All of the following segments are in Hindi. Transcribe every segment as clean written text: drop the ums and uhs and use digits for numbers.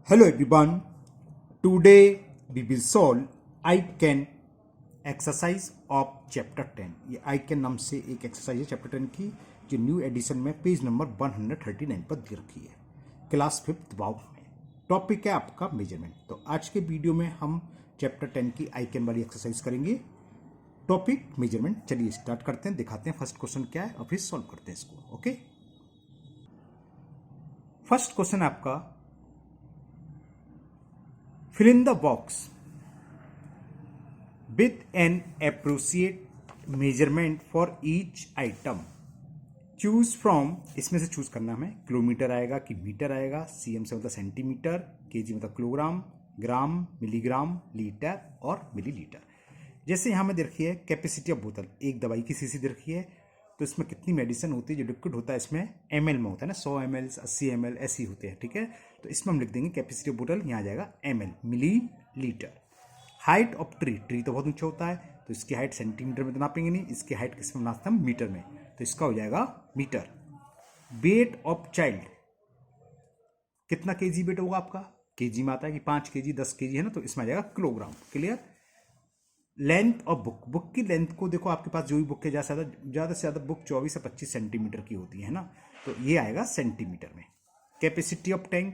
Hello everyone. Today we will solve I can exercise of chapter 10. ये I can नाम से एक एक्सरसाइज है चैप्टर 10 की जो न्यू एडिशन में पेज नंबर 139 पर दे रखी है क्लास 5th वाव में। टॉपिक है आपका मेजरमेंट। तो आज के वीडियो में हम चैप्टर 10 की I can वाली एक्सरसाइज करेंगे। Topic measurement. चलिए स्टार्ट करते हैं, दिखाते हैं फर्स्ट क्वेश्चन क्या है और फिर सॉल्व करते हैं इसको। ओके, फर्स्ट क्वेश्चन आपका fill in the box with an appropriate measurement for each item. Choose from, इसमें से चूज करना हमें, किलोमीटर आएगा कि मीटर आएगा, सीएम से मतलब सेंटीमीटर, केजी मतलब किलोग्राम, ग्राम, मिलीग्राम, लीटर और मिलीलीटर। जैसे यहाँ में दे रखी है कैपेसिटी ऑफ बोतल, एक दवाई की शीशी दे रखी है, तो इसमें कितनी मेडिसिन होती है, जो लिक्विड होता है इसमें ml में होता है ना, 100 ml 80 ml ऐसी होते हैं, ठीक है। तो इसमें हम लिख देंगे कैपेसिटी ऑफ बोतल, यहाँ आ जाएगा ml, millilitre. Height of tree, tree तो बहुत ऊंचा होता है तो इसकी हाइट सेंटीमीटर में तो नापेंगे नहीं, इसकी हाइट किस में नापते हैं, मीटर में, तो इसका हो जाएगा मीटर। वेट ऑफ चाइल्ड, कितना केजी वेट होगा आपका, केजी में आता है कि 5 केजी 10 केजी है ना, तो इसमें आ जाएगा kilogram. Clear. Length of book, book की लेंथ को देखो, आपके पास जो भी बुक है ज़्यादा से ज़्यादा बुक 24 से 25 सेंटीमीटर की होती है ना, तो ये आएगा सेंटीमीटर में। कैपेसिटी ऑफ टैंक,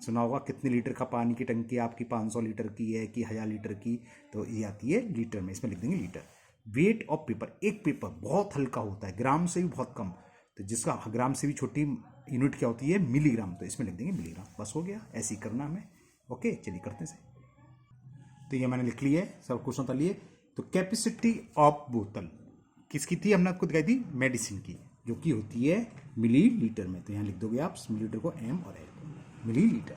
सुना होगा कितने लीटर का पानी की टंकी आपकी, 500 लीटर की है कि 1000 लीटर की, तो ये आती है लीटर में, इसमें लिख देंगे लीटर। वेट ऑफ पेपर, एक पेपर बहुत हल्का होता है, ग्राम से भी बहुत कम, तो जिसका ग्राम से भी छोटी यूनिट क्या होती है, मिलीग्राम, तो इसमें लिख देंगे मिलीग्राम। बस हो गया, ऐसे ही करना हमें। ओके, चलिए करते हैं। तो ये मैंने लिख लिया है, सब क्वेश्चन था लिए। तो कैपेसिटी ऑफ बोतल किसकी थी, हमने आपको दिखाई थी मेडिसिन की, जो कि होती है मिलीलीटर में, तो यहाँ लिख दोगे आप मिलीलीटर को m और l, millilitre.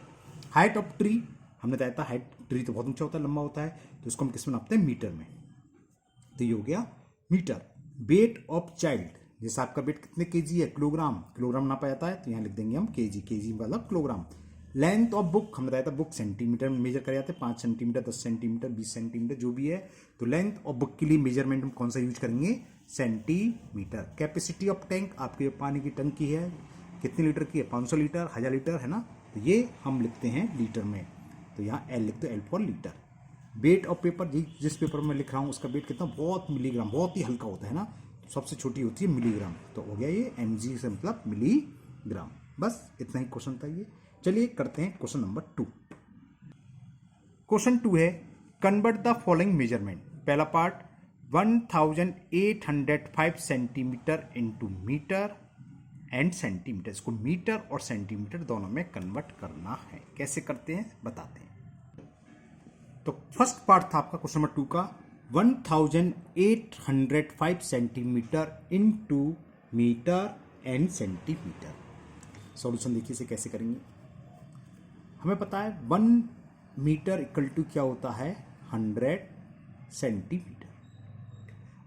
Height of tree, हमने बताया था हाइट, ट्री तो बहुत ऊंचा होता है, लंबा होता है, तो इसको हम किस में नापते हैं, मीटर में, तो ये हो गया मीटर। वेट ऑफ चाइल्ड, जैसे आपका वेट कितने केजी है, किलोग्राम, किलोग्राम नापा जाता है, तो यहाँ लिख देंगे हम केजी, केजी मतलब किलोग्राम। लेंथ ऑफ बुक, हमने बताया था बुक सेंटीमीटर में मेजर करे जाते हैं, 5 सेंटीमीटर 10 सेंटीमीटर 20 सेंटीमीटर जो भी है, तो लेंथ ऑफ बुक के लिए मेजरमेंट हम कौन सा यूज करेंगे, सेंटीमीटर। कैपेसिटी ऑफ टैंक, आपके पानी की टंकी है कितनी लीटर की है, 500 लीटर 1000 लीटर है ना, तो ये हम लिखते हैं लीटर में, तो यहाँ एल लिखते हैं, L for litre. Weight of paper, जिस पेपर में लिख रहा हूँ उसका वेट कितना, बहुत मिलीग्राम, बहुत ही हल्का होता है ना, सबसे छोटी होती है मिलीग्राम, तो हो गया ये mg से मतलब मिलीग्राम। बस इतना ही क्वेश्चन था ये। चलिए करते हैं क्वेश्चन नंबर 2। क्वेश्चन 2 है कन्वर्ट द फॉलोइंग मेजरमेंट। पहला part 1805 centimetre into metre and centimetre, इसको मीटर और सेंटीमीटर दोनों में कन्वर्ट करना है। कैसे करते हैं बताते हैं। तो फर्स्ट पार्ट था आपका क्वेश्चन नंबर 2 का 1805 centimetre into metre and centimetre. Solution देखिए इसे कैसे करेंगे। हमें पता है 1 मीटर इक्वल टू क्या होता है, 100 सेंटीमीटर।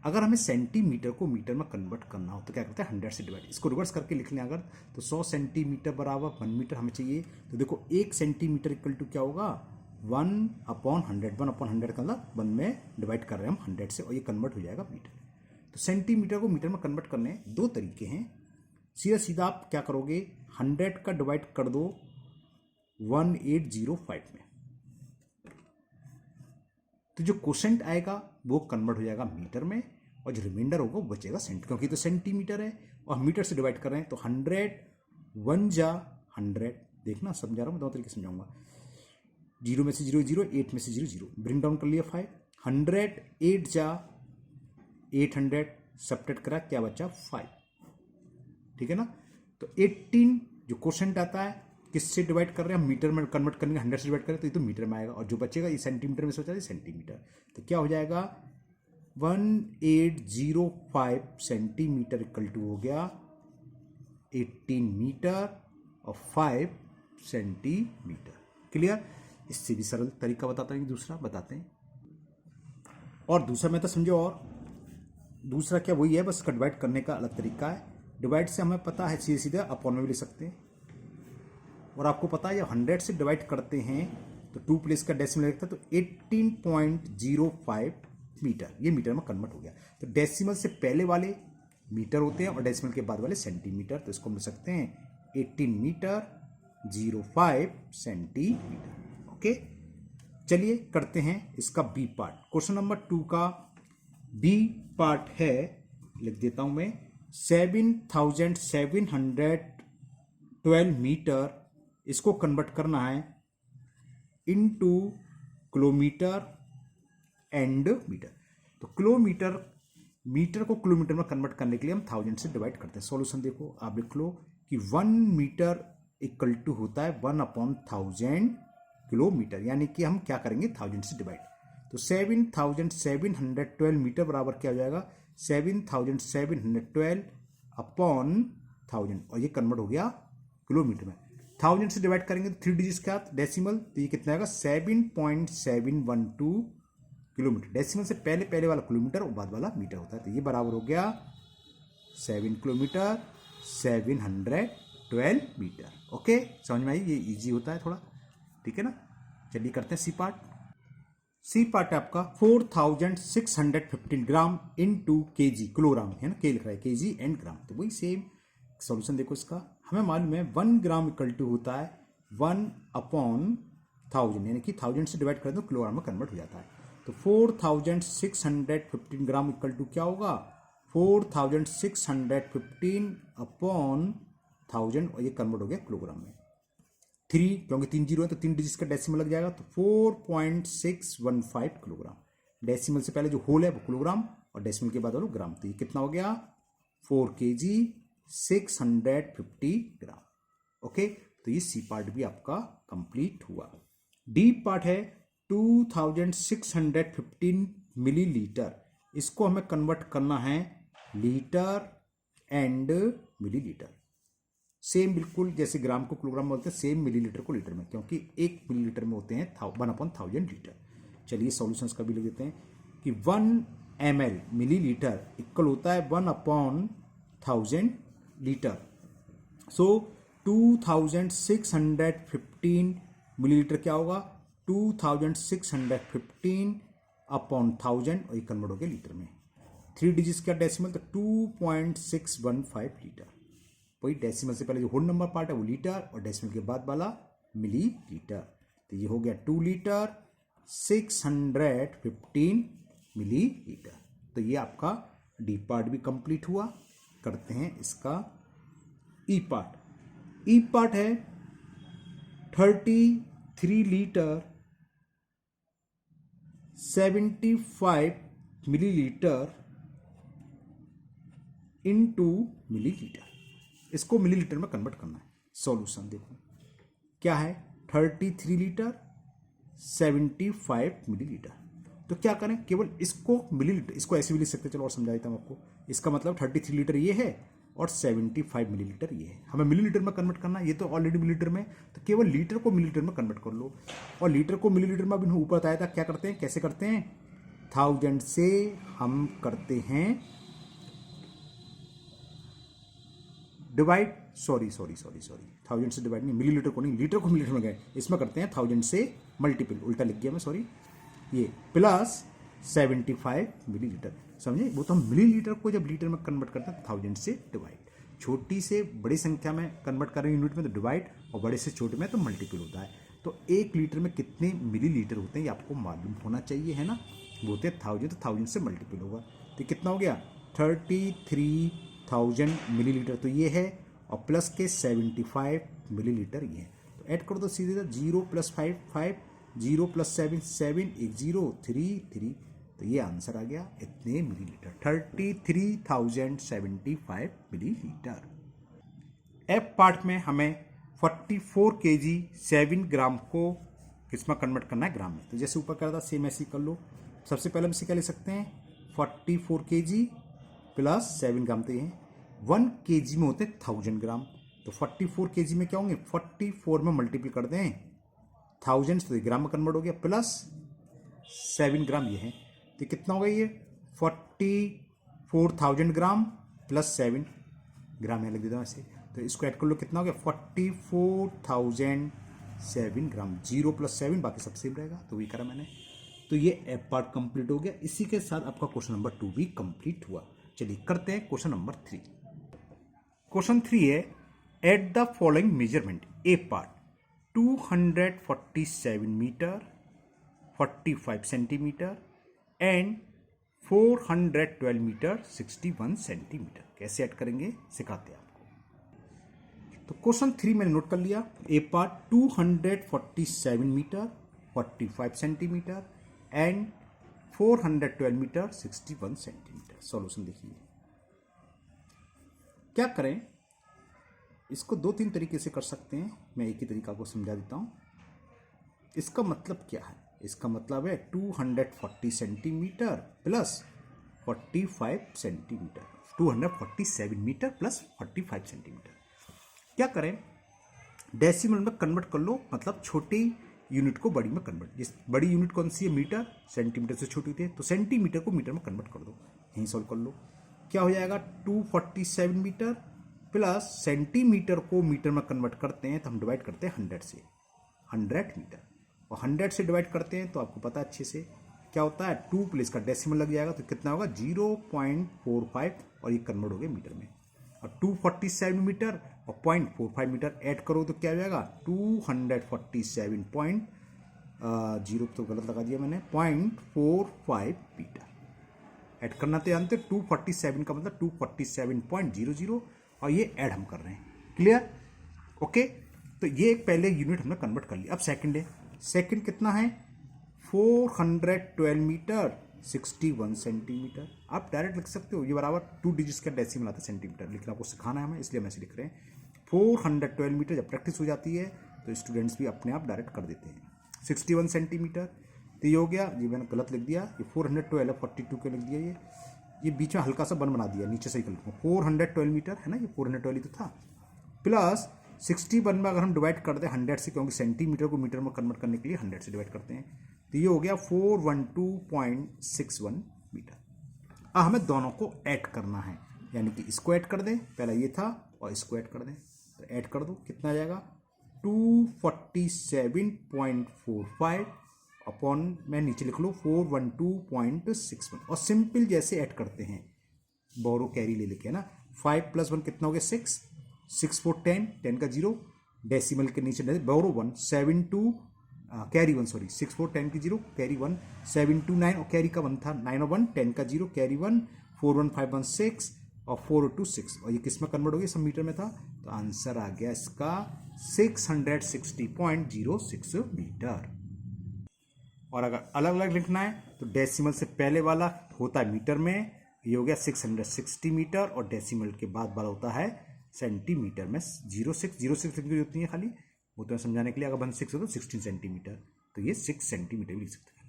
अगर हमें सेंटीमीटर को मीटर में कन्वर्ट करना हो तो क्या करते हैं, 100 से डिवाइड, इसको रिवर्स करके लिख लें अगर, तो 100 सेंटीमीटर बराबर 1 मीटर हमें चाहिए, तो देखो 1 सेंटीमीटर इक्वल टू क्या होगा, 1/100, 1/100 का मतलब 1 में डिवाइड कर रहे हैं हम 100 से, और ये कन्वर्ट हो जाएगा मीटर। तो सेंटीमीटर को मीटर में कन्वर्ट करने 2 तरीके हैं। सीधा सीधा आप क्या करोगे, 100 का डिवाइड कर दो 1805 में, तो जो क्वोशेंट आएगा वो कन्वर्ट हो जाएगा मीटर में, और जो रिमाइंडर होगा वो बचेगा क्योंकि तो सेंटीमीटर है और मीटर से डिवाइड कर रहे हैं, तो 100 1 जा 100, देखना समझा रहा हूँ, 2 तरीके समझाऊंगा। 0 में से 0 0, 8 में से 0 0, ब्रिंग डाउन कर लिया 5, 100 8 जा 800, सब्ट्रैक्ट करा क्या बचा 5, ठीक है ना। तो 18 जो क्वोशेंट आता है किससे डिवाइड कर रहे हैं, मीटर में कन्वर्ट करेंगे, 100 से डिवाइड करें तो ये तो मीटर में आएगा, और जो बचेगा ये सेंटीमीटर में से बचा, सेंटीमीटर, तो क्या हो जाएगा 1805 सेंटीमीटर इक्वल टू हो गया 18 मीटर और 5 सेंटीमीटर। क्लियर। इससे भी सरल तरीका बताता हूँ, दूसरा बताते हैं, और दूसरा मैं तो समझो, और दूसरा क्या वही है, बस इसका डिवाइड करने का अलग तरीका है। डिवाइड से हमें पता है सीधे सीधे अपॉन में भी लिख सकते हैं, और आपको पता है जब 100 से डिवाइड करते हैं तो 2 प्लेस का डेसिमल लगता है, तो 18.05 मीटर, ये मीटर में कन्वर्ट हो गया। तो डेसिमल से पहले वाले मीटर होते हैं और डेसिमल के बाद वाले सेंटीमीटर, तो इसको हम लिख सकते हैं 18 मीटर 0.05 सेंटीमीटर। ओके, चलिए करते हैं इसका बी पार्ट। क्वेश्चन नंबर 2 का बी पार्ट है, लिख देता हूं मैं, 7,712 मीटर, इसको कन्वर्ट करना है इनटू किलोमीटर एंड मीटर। तो किलोमीटर, मीटर को किलोमीटर में कन्वर्ट करने के लिए हम 1000 से डिवाइड करते हैं। सॉल्यूशन देखो, आप लिख लो कि 1 मीटर इक्वल टू होता है 1/1000 किलोमीटर, यानी कि हम क्या करेंगे 1000 से डिवाइड। तो 7,712 मीटर बराबर क्या हो जाएगा 7,712 अपॉन 1000, और ये कन्वर्ट हो गया किलोमीटर में। 1000 से डिवाइड करेंगे तो 3 डिजिट का डेसिमल, तो ये कितना आएगा 7.712 किलोमीटर। डेसिमल से पहले पहले वाला किलोमीटर और बाद वाला मीटर होता है, तो ये बराबर हो गया 7 किलोमीटर 712 मीटर। ओके, समझ में आई, ये इजी होता है थोड़ा, ठीक है ना। चलिए करते हैं सी पार्ट। सी पार्ट है आपका 4,615 ग्राम इनटू केजी, किलोग्राम है ना, के लिख रहा है केजी एंड ग्राम, तो वही सेम सॉल्यूशन देखो इसका। हमें मालूम है 1 ग्राम इक्वल टू होता है 1/1000, यानी कि 1000 से डिवाइड कर दो किलोग्राम में कन्वर्ट हो जाता है। तो 4,615 ग्राम इक्वल टू क्या होगा 4,615 अपॉन 1000, और ये कन्वर्ट हो गया किलोग्राम में। 3, क्योंकि 3 जीरो है तो 3 डिजिट का डेसिमल लग जाएगा, तो 4.615 किलोग्राम। डेसिमल से पहले जो होल है वो किलोग्राम, और डेसिमल के बाद वाला ग्राम, तो ये कितना हो गया 4 kg 650 ग्राम। ओके, तो ये सी पार्ट भी आपका कंप्लीट हुआ। डी पार्ट है 2,615 मिलीलीटर, इसको हमें कन्वर्ट करना है लीटर एंड मिलीलीटर। सेम बिल्कुल जैसे ग्राम को किलोग्राम बोलते हैं, सेम मिलीलीटर को लीटर में, क्योंकि 1 मिलीलीटर में होते हैं 1/1000 लीटर। चलिए सॉल्यूशंस का भी लिख देते हैं कि 1 ml मिलीलीटर इक्वल होता है 1/1000 लीटर। सो 2,615 मिलीलीटर क्या होगा 2,615 अपॉन 1000, और ये कन्वर्ट हो गया लीटर में। 3 डिजिट्स का डेसिमल, तो 2.615 लीटर। वही डेसिमल से पहले जो होल नंबर पार्ट है वो लीटर, और डेसिमल के बाद वाला मिलीलीटर, तो ये हो गया 2 लीटर 615 मिलीलीटर। तो ये आपका डी पार्ट भी कंप्लीट हुआ। करते हैं इसका ई पार्ट। ई पार्ट है 33 लीटर 75 मिलीलीटर इनटू मिलीलीटर, इसको मिलीलीटर में कन्वर्ट करना है। सॉल्यूशन देखो क्या है 33 लीटर 75 मिलीलीटर। तो क्या करें, केवल इसको मिलीलीटर, इसको ऐसे भी लिख सकते हैं, चलो और समझा देता हूं आपको। इसका मतलब 33 लीटर ये है और 75 मिलीलीटर ये है। हमें मिलीलीटर में कन्वर्ट करना है, ये तो ऑलरेडी मिलीलीटर में, तो केवल लीटर को मिलीलीटर में कन्वर्ट कर लो। और लीटर को मिलीलीटर में अभी ऊपर बताया था क्या करते हैं, कैसे करते हैं, 1000 से हम करते हैं डिवाइड, सॉरी 1000 से डिवाइड नहीं, मिलीलीटर को नहीं, लीटर को मिलीलीटर में गए, इसमें करते हैं 1000 से मल्टीपल, उल्टा लिख गया मैं, सॉरी, ये प्लस 75 मिलीलीटर। समझे, वो तो हम मिलीलीटर को जब लीटर में कन्वर्ट करते हैं 1000 से डिवाइड। छोटी से बड़ी संख्या में कन्वर्ट कर रहे हैं यूनिट में तो डिवाइड, और बड़े से छोटे में तो मल्टीपल होता है। तो 1 लीटर में कितने मिलीलीटर होते हैं ये आपको मालूम होना चाहिए, है ना। वो होते हैं 1000, तो 1000 से मल्टीपल होगा, तो कितना हो गया 33,000 मिलीलीटर, तो ये है, और प्लस के 75 मिलीलीटर ये है। तो ऐड कर दो सीधे, 0 + 5 5, 0 + 7 7, 1 0 3 3, तो ये आंसर आ गया इतने मिलीलीटर, 33,075 मिलीलीटर। एफ पार्ट में हमें 44 kg 7 ग्राम को किसमें कन्वर्ट करना है, ग्राम में। तो जैसे ऊपर करा था सेम ऐसे ही कर लो। सबसे पहले हम इसे क्या ले सकते हैं 44 kg प्लस 7 ग्राम, तो ये 1 kg में होते 1000 ग्राम, तो 44 kg में क्या होंगे 44 में मल्टीपल कर दें 1000, तो ये ग्राम में कन्वर्ट हो गया, प्लस 7 ग्राम ये है, तो कितना होगा ये 44,000 ग्राम प्लस 7 ग्राम, यहाँ लिख देता हूँ ऐसे। तो इसको ऐड कर लो, कितना हो गया 44,007 ग्राम, 0 + 7 बाकी सब सेम रहेगा, तो वही करा मैंने। तो ये एफ पार्ट कंप्लीट हो गया। इसी के साथ आपका क्वेश्चन नंबर 2 भी कंप्लीट हुआ। चलिए करते हैं क्वेश्चन नंबर 3। क्वेश्चन 3 है add the following measurement A part 247 metre 45 centimetre and 412 metre 61 centimetre. कैसे ऐड करेंगे सिखाते हैं आपको। तो क्वेश्चन 3 मैंने नोट कर लिया। A part 247 metre 45 centimetre and 412 metre 61 centimetre. Solution देखिए क्या करें। इसको 2-3 तरीके से कर सकते हैं, मैं एक ही तरीका को समझा देता हूं। इसका मतलब क्या है? इसका मतलब है 240 centimetre plus 45 centimetre, 247 metre plus 45 centimetre. क्या करें, डेसिमल में कन्वर्ट कर लो, मतलब छोटी यूनिट को बड़ी में कन्वर्ट। जिस बड़ी यूनिट कौन सी है? मीटर, सेंटीमीटर से छोटी होती है, तो सेंटीमीटर को मीटर में कन्वर्ट कर दो। यहीं सॉल्व कर लो। क्या हो जाएगा? 247 मीटर प्लस सेंटीमीटर को मीटर में कन्वर्ट करते हैं तो हम डिवाइड करते हैं 100 से, 100 मीटर, और 100 से डिवाइड करते हैं तो आपको पता है अच्छे से क्या होता है, 2 प्लस का डेसिमल लग जाएगा तो कितना होगा? 0.45, और ये कन्वर्ट हो गया मीटर में। और 247 मीटर और 0.45 मीटर ऐड करो तो क्या हो जाएगा? 247.0 तो गलत लगा दिया मैंने, 0.45 मीटर। ऐड करना तो जानते हो, 247 का मतलब 247.00, और ये ऐड हम कर रहे हैं। क्लियर? ओके, तो ये एक पहले यूनिट हमने कन्वर्ट कर लिया। अब सेकंड है। सेकंड कितना है? 412 मीटर 61 सेंटीमीटर। आप डायरेक्ट लिख सकते हो, ये बराबर 2 डिजिट्स का डेसिमल आता है सेंटीमीटर, लेकिन आपको सिखाना है हमें, इसलिए हम ऐसे लिख रहे हैं। 412 मीटर जब प्रैक्टिस हो जाती है तो स्टूडेंट्स भी अपने आप डायरेक्ट कर देते हैं। 61 सेंटीमीटर तो ये हो गया, ये मैंने गलत लिख दिया, ये 412 42 के लिख दिया, ये बीच में हल्का सा बन बना दिया, नीचे से ही लिखूँ। 412 मीटर है ना, ये 412 ही तो था, प्लस 61 में अगर हम डिवाइड करते हैं 100 से, क्योंकि सेंटीमीटर को मीटर में कन्वर्ट करने के लिए 100 से डिवाइड करते हैं, तो ये हो गया 412.61 मीटर। अब हमें दोनों को ऐड करना है, यानी कि इसको ऐड कर दें, पहला ये था और इसको ऐड कर दें, तो ऐड कर दो, कितना आ जाएगा? 247.45 अपॉन, मैं नीचे लिख लो 412.61, और सिंपल जैसे ऐड करते हैं, बोरो कैरी ले लेके, है ना। 5 + 1 कितना हो गया? 6, 6 4 10, 10 का 0, डेसिमल के नीचे बोरो 1, 7 2 कैरी 1, सॉरी 6 4 10 की 0, कैरी 1, 7 2 9, और कैरी का 1 था, 9 और 1 10 का 0, कैरी 1, 4 1 5 1 6, और 4 2 6, और ये किस में कन्वर्ट हो गया? सब मीटर में था, तो आंसर आ गया इसका 660.06 मीटर। और अगर अलग अलग लिखना है तो डेसिमल से पहले वाला होता है मीटर में, ये हो गया 660 मीटर, और डेसिमल के बाद वाला होता है सेंटीमीटर में। 06 लिखनी होती है खाली, वो तो समझाने के लिए। अगर 16 हो तो 16 सेंटीमीटर, तो ये 6 सेंटीमीटर भी लिख सकते हैं,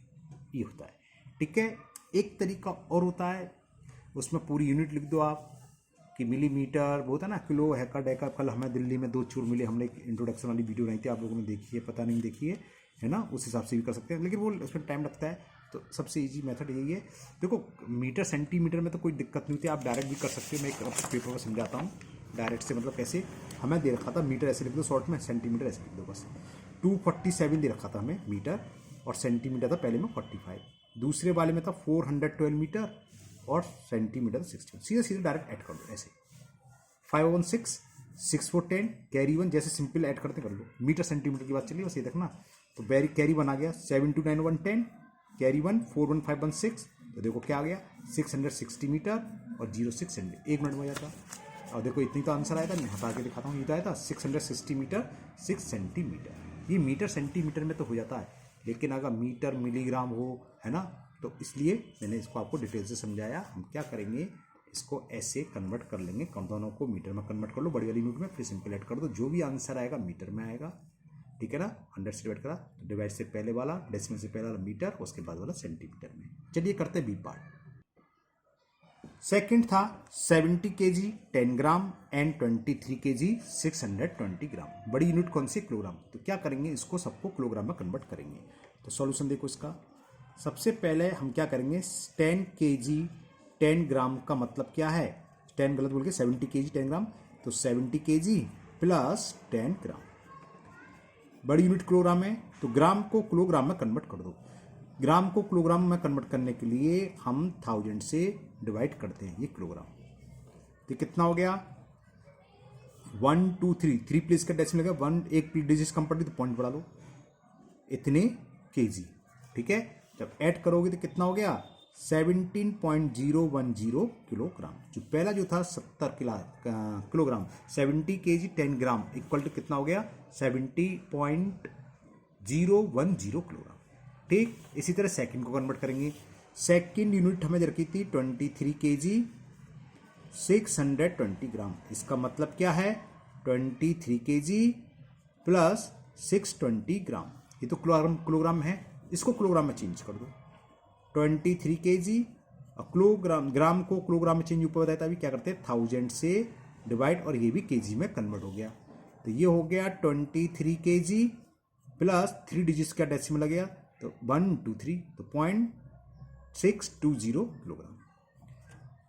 ये होता है। ठीक है, एक तरीका और होता है, उसमें पूरी यूनिट लिख दो आप, कि मिलीमीटर, वो होता है ना, किलो, हैका, डेका। कल हमें दिल्ली में 2 चूर मिले, हमने एक इंट्रोडक्शन वाली वीडियो बनाई थी, आप लोगों ने देखी है, पता नहीं देखी है ना, उस हिसाब से भी कर सकते हैं, लेकिन वो उसमें टाइम लगता है। तो सबसे इजी मेथड यही है। देखो, मीटर सेंटीमीटर में तो कोई दिक्कत नहीं होती, आप डायरेक्ट भी कर सकते हो। मैं एक पेपर में समझाता हूँ डायरेक्ट से, मतलब कैसे। हमें दे रखा था मीटर ऐसे लिख दो शॉर्ट में, सेंटीमीटर ऐसे लिख दो बस। 247 दे रखा था हमें मीटर, और सेंटीमीटर था पहले में 45, दूसरे वाले में था 412 मीटर, और सेंटीमीटर 60। सीधे सीधे डायरेक्ट ऐड कर दो ऐसे, 5 1 6, 6 4 10, कैरी 1, जैसे सिंपल ऐड करते कर लो। मीटर सेंटीमीटर की बात चलिए, बस ये देखना। तो कैरी 1 आ गया, 7 2 9 1 10, कैरी 1 4 1 5 1 6, तो देखो क्या आ गया? 660 मीटर और 06 सेंटीमीटर, 1 मिनट में हो जाता। और देखो इतनी तो आंसर आया था, मैं हटा के दिखाता हूँ, ये तो आया था 660 मीटर 6 सेंटीमीटर। ये मीटर सेंटीमीटर में तो हो जाता है, लेकिन अगर मीटर मिलीग्राम हो, है ना, तो इसलिए मैंने इसको आपको डिटेल से समझाया। हम क्या करेंगे, इसको ऐसे कन्वर्ट कर लेंगे, दोनों को मीटर में कन्वर्ट कर लो बड़ी वाली यूनिट में, फिर सिंपल ऐड कर दो, जो भी आंसर आएगा मीटर में आएगा। ठीक है ना, 100 से डिवाइड करा, तो डिवाइड से पहले वाला, डेसिमल से पहले वाला मीटर, उसके बाद वाला सेंटीमीटर में। चलिए करते हैं बी पार्ट। सेकंड था 70 kg 10 ग्राम एंड 23 kg 620 ग्राम। बड़ी यूनिट कौन सी? किलोग्राम। तो क्या करेंगे, इसको सबको किलोग्राम में कन्वर्ट करेंगे। तो सॉल्यूशन देखो इसका। सबसे पहले हम क्या करेंगे, 10 kg 10 ग्राम का मतलब क्या है? 10 गलत बोल के 70 kg 10 ग्राम, तो 70 kg प्लस 10 ग्राम। बड़ी यूनिट किलोग्राम है, तो ग्राम को किलोग्राम में कन्वर्ट कर दो। ग्राम को किलोग्राम में कन्वर्ट करने के लिए हम 1000 से डिवाइड करते हैं, ये किलोग्राम। तो कितना हो गया? 1 2 3 3 प्लेस का डेसिमल लगा, 1 एक डिजिट कम पड़ गई तो पॉइंट बढ़ा लो, इतने केजी। ठीक है, जब ऐड करोगे तो कितना हो गया 17.010 किलोग्राम। जो पहला जो था 70 kilogram, 70 KG 10 gram equal to कितना हो गया 70.010 किलोग्राम। ठीक, इसी तरह सेकंड को कन्वर्ट करेंगे। सेकंड यूनिट हमें रखी थी 23 केजी 620 ग्राम। इसका मतलब क्या है 23 केजी प्लस 620 ग्राम। ये तो किलोग्राम है, इसको किलोग्राम में चेंज कर दो। 23 केजी और किलोग्राम, ग्राम को किलोग्राम में चेंज ऊपर बताया था, अभी क्या करते हैं 1000 से डिवाइड, और ये भी केजी में कन्वर्ट हो गया। तो ये हो गया 23 केजी प्लस 3 डिजिट्स का डेसिमल लग गया तो 123, तो 0.620 किलोग्राम।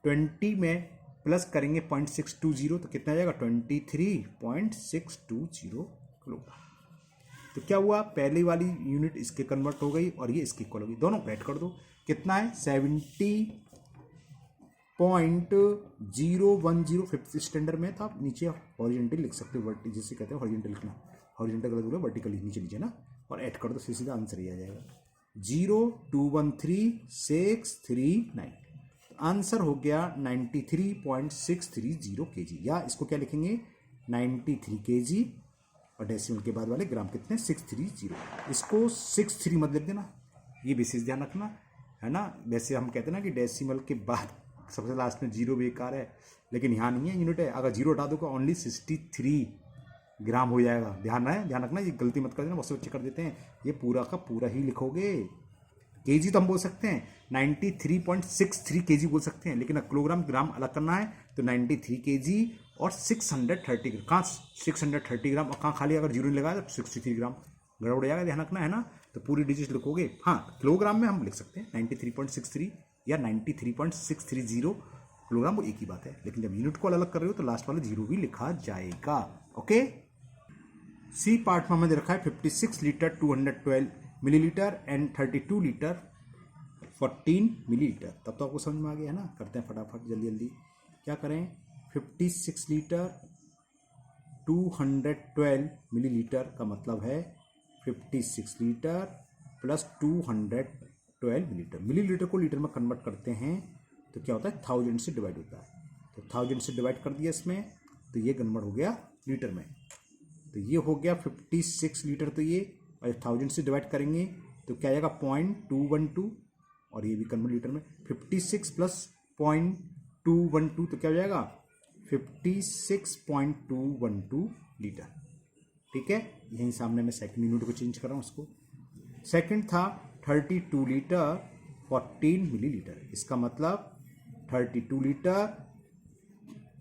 20 में प्लस करेंगे 0.620 तो कितना आ जाएगा 23.620 किलोग्राम। तो क्या हुआ, पहले वाली यूनिट इसके कन्वर्ट हो गई और ये इसकी इक्वल हो गई, दोनों को ऐड कर दो। कितना है 70.010। फिफ्थ स्टैंडर्ड में था, नीचे हॉरिजॉन्टल लिख सकते हो, वर्टिकल जिसे कहते हैं हॉरिजॉन्टल लिखना, हॉरिजॉन्टल गलत बोला, वर्टिकल नीचे नीचे ना, और ऐड कर दो, सीधा आंसर ही आ जाएगा 0213639। आंसर हो गया 93.630 केजी, या इसको क्या लिखेंगे 93 केजी और डेसिमल के बाद वाले ग्राम कितने 630। इसको 63 मत लिख देना, ये विशेष ध्यान रखना है ना। वैसे हम कहते हैं ना कि डेसिमल के बाद सबसे लास्ट में जीरो बेकार है, लेकिन यहाँ नहीं है, यूनिट है। अगर जीरो हटा दो तो ओनली 63 ग्राम हो जाएगा। ध्यान रखना, ये गलती मत कर देना, बहुत से बच्चे कर देते हैं। ये पूरा का पूरा ही लिखोगे। केजी तो हम बोल सकते हैं 93.63 केजी बोल सकते हैं, लेकिन किलोग्राम ग्राम अलग करना है तो 93 केजी और 630 ग्राम। कहाँ 630 ग्राम और कहाँ खाली अगर जीरो नहीं लगाया तो 63 ग्राम, गड़बड़ हो जाएगा, ध्यान रखना है ना। तो पूरी डिजिट लिखोगे, हाँ किलोग्राम में हम लिख सकते हैं 93.63 या 93.630 किलोग्राम, वो एक ही बात है। लेकिन जब यूनिट को अलग कर रहे हो तो लास्ट वाला जीरो भी लिखा जाएगा। ओके, सी पार्ट में हमें दे रखा है 56 litre 212 millilitre and 32 litre 14 millilitre. तब तो आपको समझ में आ गया है ना। करते हैं फटाफट जल्दी जल्दी, क्या करें 56 लीटर 212 मिलीलीटर का मतलब है 56 लीटर प्लस 212 मिलीलीटर। मिलीलीटर को लीटर में कन्वर्ट करते हैं तो क्या होता है 1000 से डिवाइड होता है, तो 1000 से डिवाइड कर दिया इसमें, तो ये कन्वर्ट हो गया लीटर में। तो ये हो गया 56 लीटर, तो ये 1000 से डिवाइड करेंगे तो क्या आएगा 0.212, और ये भी कन्वर्ट लीटर में। 56 प्लस 0.212 तो क्या हो जाएगा 56.212 लीटर। ठीक है, यहीं सामने मैं सेकंड यूनिट को चेंज कर रहा हूँ उसको। सेकंड था 32 लीटर 14 मिलीलीटर। इसका मतलब 32 लीटर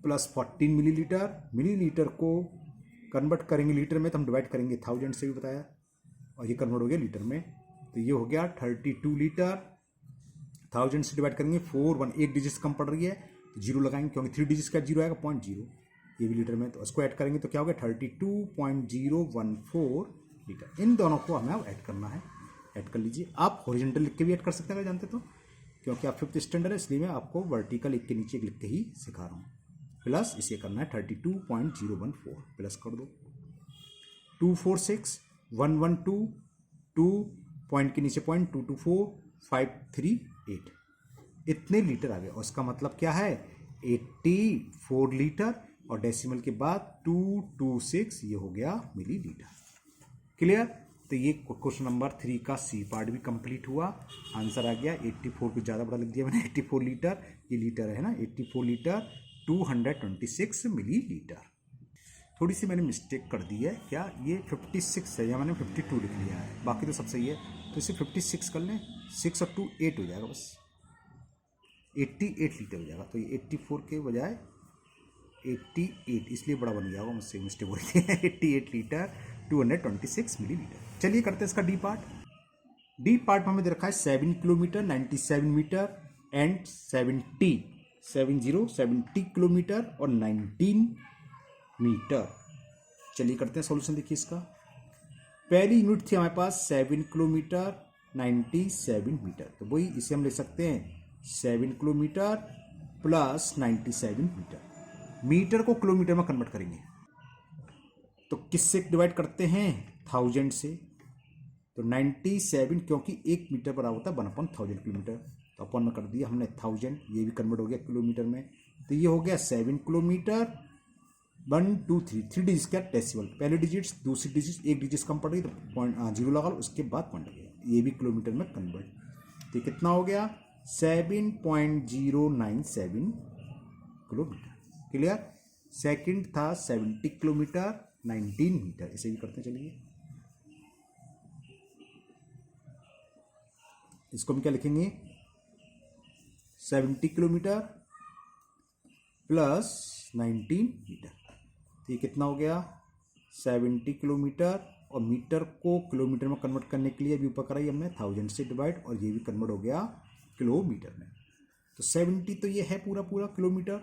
प्लस 14 मिलीलीटर। मिलीलीटर को कन्वर्ट करेंगे लीटर में तो हम डिवाइड करेंगे 1000 से भी बताया, और ये कन्वर्ट हो गया लीटर में। तो ये हो गया 32 लीटर, 1000 से डिवाइड करेंगे 41, एक डिजिट कम पड़ रही है तो जीरो लगाएंगे, क्योंकि 3 डिजिट का जीरो आएगा 0.0, ये भी लीटर में। तो उसको ऐड करेंगे तो क्या हो गया 32.014 लीटर। इन दोनों को हमें अब ऐड करना है, ऐड कर लीजिए। आप हॉरिजॉन्टल लिख के भी ऐड कर सकते हैं अगर जानते तो, क्योंकि आप 5th स्टैंडर्ड है इसलिए मैं आपको वर्टिकल एक के नीचे लिख के ही सिखा रहा हूँ। प्लस इसे करना है 32.014, प्लस कर दो 246 112 2 पॉइंट के नीचे पॉइंट 224 538, इतने लीटर आ गए। और उसका मतलब क्या है 84 लीटर, और डेसिमल के बाद 226, ये हो गया मिलीलीटर। क्लियर। तो ये क्वेश्चन नंबर 3 का सी पार्ट भी कंप्लीट हुआ। आंसर आ गया 84 को ज़्यादा बड़ा लिख दिया मैंने, 84 लीटर, ये लीटर है ना, 84 लीटर 226 मिलीलीटर। थोड़ी सी मैंने मिस्टेक कर दी है, क्या ये 56 है या मैंने 52 लिख लिया है, बाकी तो सब सही है। तो इसे 56 कर लें, 6 और 2 8 हो जाएगा, बस 88 लीटर हो जाएगा। तो ये 84 के बजाय 88, इसलिए बड़ा बन गया होगा, मुझसे मिस्टेक हो रही है। 88 लीटर 226 मिलीलीटर। चलिए करते हैं इसका डी पार्ट। डी पार्ट में हमें दे रखा है 7 किलोमीटर 97 मीटर एंड 70 किलोमीटर और 19 मीटर। चलिए करते हैं सॉल्यूशन। देखिए इसका पहली यूनिट थी हमारे पास 7 किलोमीटर 97 मीटर, तो वही इसे हम ले सकते हैं 7 किलोमीटर प्लस 97 मीटर। मीटर को किलोमीटर में कन्वर्ट करेंगे, तो किससे डिवाइड करते हैं? 1000 से। तो 97, क्योंकि 1 मीटर बराबर होता है 1/1000 किलोमीटर, तो अपन में कर दिया हमने 1000, ये भी कन्वर्ट हो गया किलोमीटर में। तो ये हो गया 7 किलोमीटर। 1 2 3 डिजिट का डेसिमल, पहले डिजिट्स, दूसरी डिजिट, एक डिजिट कम पड़ गई तो पॉइंट 0 लगा लो, उसके बाद पॉइंट लगे, ये भी किलोमीटर में कन्वर्ट। तो कितना हो गया? 7.097 किलोमीटर। क्लियर? सेकंड था 70 किलोमीटर, 19 मीटर। इसे भी करते चलिए, इसको हम क्या लिखेंगे? 70 किलोमीटर प्लस 19 मीटर। तो ये कितना हो गया? 70 किलोमीटर, और मीटर को किलोमीटर में कन्वर्ट करने के लिए भी ऊपर कराई हमने 1000 से डिवाइड, और ये भी कन्वर्ट हो गया किलोमीटर में। तो 70 तो ये है पूरा पूरा किलोमीटर।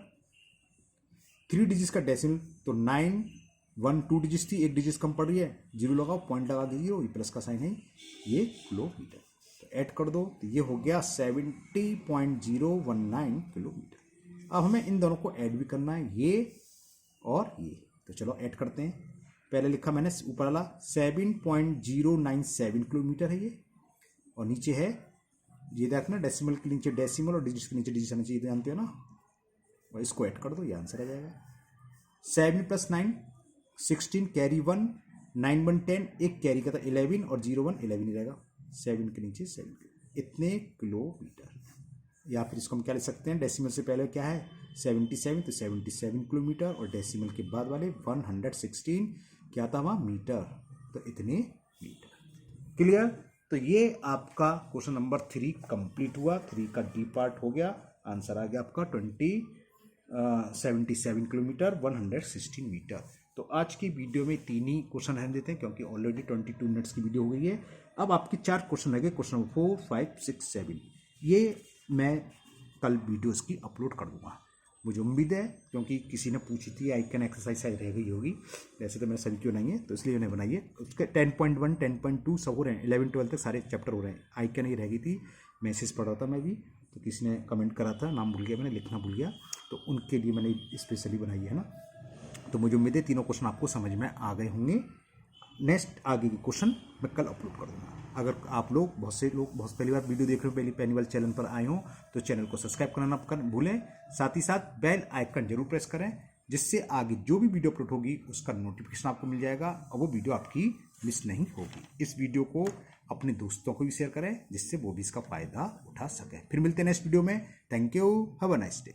3 डिजिट का डेसिमल, तो 9 1 2 डिजिट थी, एक डिजिट कम पड़ रही है, 0 लगाओ, पॉइंट लगा दीजिए, ये प्लस का साइन है, ये किलोमीटर। तो ऐड कर दो, तो ये हो गया 70.019 किलोमीटर। अब हमें इन दोनों को ऐड भी करना है, ये और ये। तो चलो ऐड करते हैं। पहले लिखा मैंने ऊपर वाला 7.097 किलोमीटर है ये, और नीचे है ये देखना, डेसिमल के नीचे डेसिमल और डिजिट के नीचे डिजिट आना चाहिए, जानते हो ना। और इसको ऐड कर दो, ये आंसर आ जाएगा। 7 + 9 16, कैरी 1, 9 1 10, एक कैरी का था 11, और 0 1 11 ही रहेगा, 7 के नीचे 7, इतने किलोमीटर। या फिर इसको हम क्या लिख सकते हैं? डेसिमल से पहले क्या है? 77, तो 77 किलोमीटर, और डेसिमल के बाद वाले 116 क्या था वहाँ? मीटर। तो इतने मीटर। क्लियर? तो ये आपका क्वेश्चन नंबर 3 कंप्लीट हुआ। 3 का डी पार्ट हो गया, आंसर आ गया आपका 77 किलोमीटर 116 मीटर। तो आज की वीडियो में 3 ही क्वेश्चन रहने देते हैं, क्योंकि ऑलरेडी 22 मिनट्स की वीडियो हो गई है। अब आपके 4 क्वेश्चन रह गए, क्वेश्चन नंबर 4 5 6 7। ये मैं कल वीडियो इसकी अपलोड कर दूंगा, मुझे उम्मीद है, क्योंकि किसी ने पूछी थी आइकन एक्सरसाइज रह गई होगी। वैसे तो मैंने सभी क्यों नहीं है, तो इसलिए मैंने बनाई है। उसके 10.1 10.2 सब हो रहे हैं, 11 12 तक सारे चैप्टर हो रहे हैं। आइकन ही रह गई थी, मैसेज पढ़ रहा था मैं भी, तो किसी ने कमेंट करा था, नाम भूल गया मैंने, लिखना भूल गया, तो उनके लिए मैंने स्पेशली बनाई है ना। तो मुझे उम्मीद है तीनों क्वेश्चन आपको समझ में आ गए होंगे। नेक्स्ट आगे के क्वेश्चन मैं कल अपलोड कर दूंगा। अगर आप लोग बहुत पहली बार वीडियो देख रहे हो, पहली बार चैनल पर आए हो, तो चैनल को सब्सक्राइब करना भूलें। साथ ही साथ बेल आइकन जरूर प्रेस करें, जिससे आगे जो भी वीडियो अपलोड होगी उसका नोटिफिकेशन आपको मिल जाएगा, और वो वीडियो आपकी मिस नहीं होगी। इस वीडियो को अपने दोस्तों को भी शेयर करें, जिससे वो भी इसका फायदा उठा सके। फिर मिलते हैं नेक्स्ट वीडियो में। Thank you, have a nice day.